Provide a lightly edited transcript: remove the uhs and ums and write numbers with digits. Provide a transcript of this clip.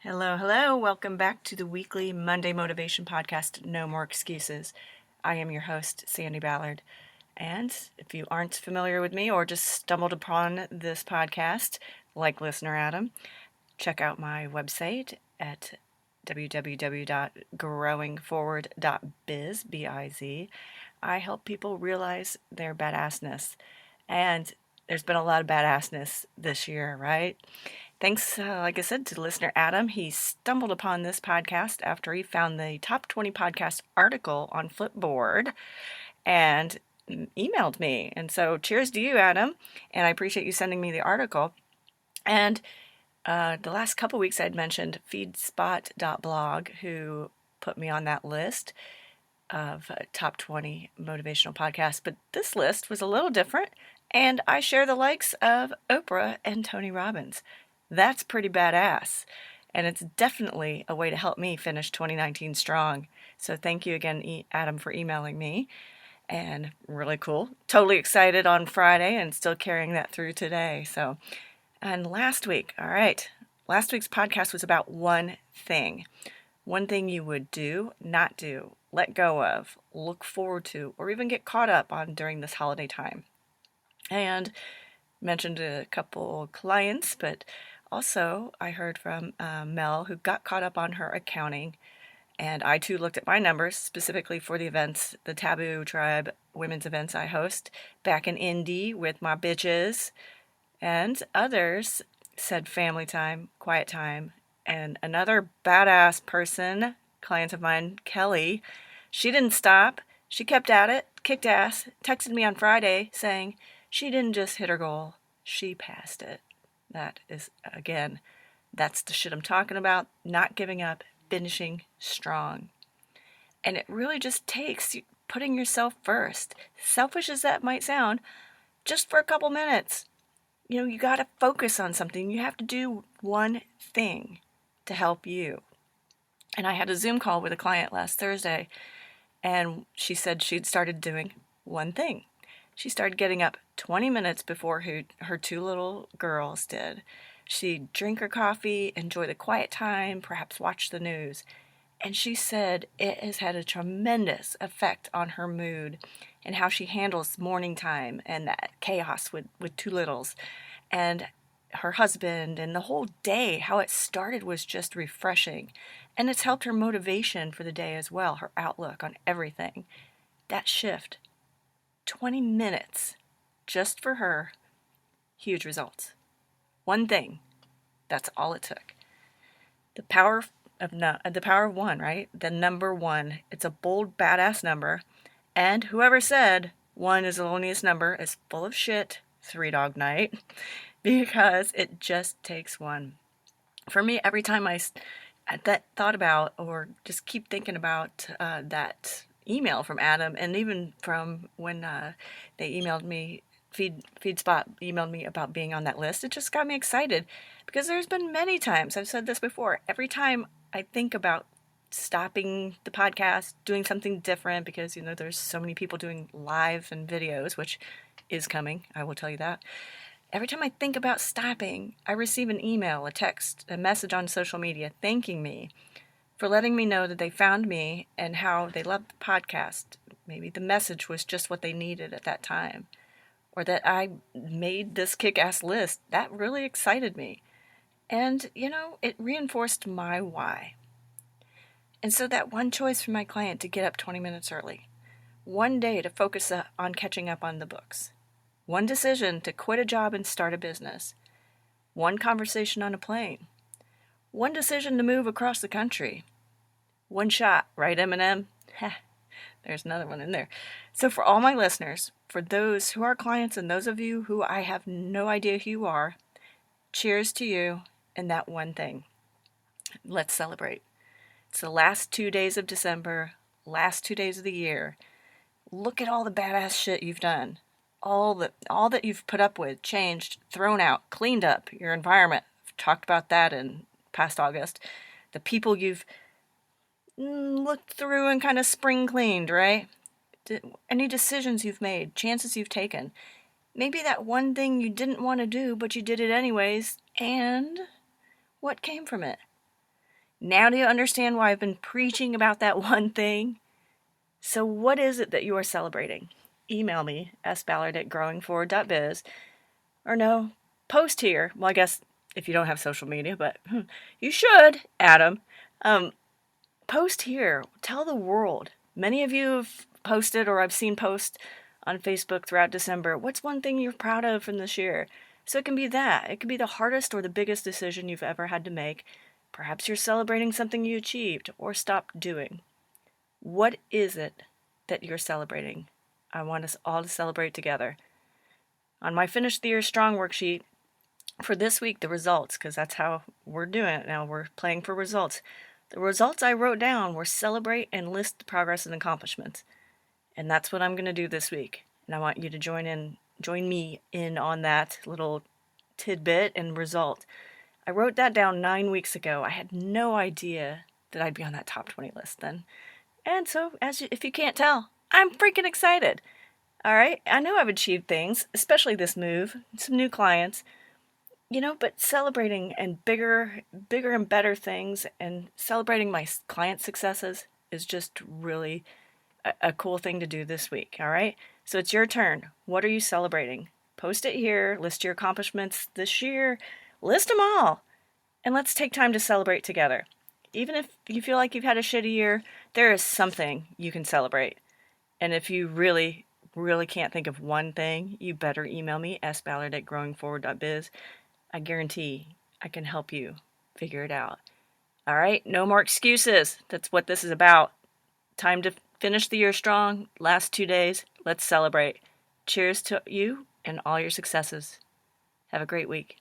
Hello, hello. Welcome back to the weekly Monday Motivation Podcast, No More Excuses. I am your host, Sandi Ballard. And if you aren't familiar with me or just stumbled upon this podcast, like listener Adam, check out my website at www.growingforward.biz, B-I-Z. I help people realize their badassness. And there's been a lot of badassness this year, right? Thanks, like I said, to listener Adam. He stumbled upon this podcast after he found the top 20 podcast article on Flipboard and emailed me. And so cheers to you, Adam. And I appreciate you sending me the article. And the last couple weeks I'd mentioned feedspot.blog, who put me on that list of top 20 motivational podcasts. But this list was a little different. And I share the likes of Oprah and Tony Robbins. That's pretty badass, and it's definitely a way to help me finish 2019 strong. So thank you again, Adam, for emailing me, and really cool. Totally excited on Friday and still carrying that through today. And last week's podcast was about one thing you would do, not do, let go of, look forward to, or even get caught up on during this holiday time. And mentioned a couple clients, but also I heard from Mel, who got caught up on her accounting, and I too looked at my numbers specifically for the events, the Taboo Tribe women's events I host back in Indy with my bitches, and others said family time, quiet time, and another badass person, client of mine, Kelly, she didn't stop. She kept at it, kicked ass, texted me on Friday saying she didn't just hit her goal, she passed it. That is, again, that's the shit I'm talking about. Not giving up, finishing strong. And it really just takes putting yourself first. Selfish as that might sound, just for a couple minutes. You know, you got to focus on something. You have to do one thing to help you. And I had a Zoom call with a client last Thursday, and she said she'd started doing one thing. She started getting up 20 minutes before her two little girls did. She'd drink her coffee, enjoy the quiet time, perhaps watch the news. And she said it has had a tremendous effect on her mood and how she handles morning time and that chaos with two littles. And her husband and the whole day, how it started was just refreshing. And it's helped her motivation for the day as well, her outlook on everything. That shift. 20 minutes just for her, huge results. One thing, that's all it took. The power of one, right? The number one. It's a bold, badass number. And whoever said one is the loneliest number is full of shit, 3-dog night, because it just takes one. For me, every time I thought about or just keep thinking about that email from Adam, and even from when they emailed me, FeedSpot emailed me about being on that list, it just got me excited because there's been many times, I've said this before, every time I think about stopping the podcast, doing something different, because, you know, there's so many people doing live and videos, which is coming, I will tell you that. Every time I think about stopping, I receive an email, a text, a message on social media thanking me for letting me know that they found me and how they loved the podcast. Maybe the message was just what they needed at that time. Or that I made this kick-ass list. That really excited me. And, you know, it reinforced my why. And so that one choice for my client to get up 20 minutes early. One day to focus on catching up on the books. One decision to quit a job and start a business. One conversation on a plane. One decision to move across the country. One shot, right, Eminem? There's another one in there. So for all my listeners, for those who are clients and those of you who I have no idea who you are, cheers to you and that one thing. Let's celebrate. It's the last 2 days of December, last 2 days of the year. Look at all the badass shit you've done. All that you've put up with, changed, thrown out, cleaned up your environment. I've talked about that in past August. The people you've looked through and kind of spring cleaned, right? Any decisions you've made, chances you've taken. Maybe that one thing you didn't want to do, but you did it anyways, and what came from it? Now do you understand why I've been preaching about that one thing? So what is it that you are celebrating? Email me, sballard@growingforward.biz, or no, post here. Well, I guess if you don't have social media, but you should, Adam. Post here. Tell the world. Many of you have posted, or I've seen posts on Facebook throughout December. What's one thing you're proud of from this year? So it can be that. It could be the hardest or the biggest decision you've ever had to make. Perhaps you're celebrating something you achieved or stopped doing. What is it that you're celebrating? I want us all to celebrate together. On my Finish the Year Strong worksheet, for this week, the results, because that's how we're doing it now. We're playing for results. The results I wrote down were celebrate and list the progress and accomplishments. And that's what I'm going to do this week. And I want you to join me in on that little tidbit and result. I wrote that down 9 weeks ago. I had no idea that I'd be on that top 20 list then. And so, if you can't tell, I'm freaking excited. All right? I know I've achieved things, especially this move, some new clients. But celebrating and bigger and better things and celebrating my client successes is just really a cool thing to do this week, all right? So it's your turn. What are you celebrating? Post it here. List your accomplishments this year. List them all. And let's take time to celebrate together. Even if you feel like you've had a shitty year, there is something you can celebrate. And if you really, really can't think of one thing, you better email me, sballard@growingforward.biz. I guarantee I can help you figure it out. All right? No more excuses. That's what this is about. Time to finish the year strong. Last 2 days. Let's celebrate. Cheers to you and all your successes. Have a great week.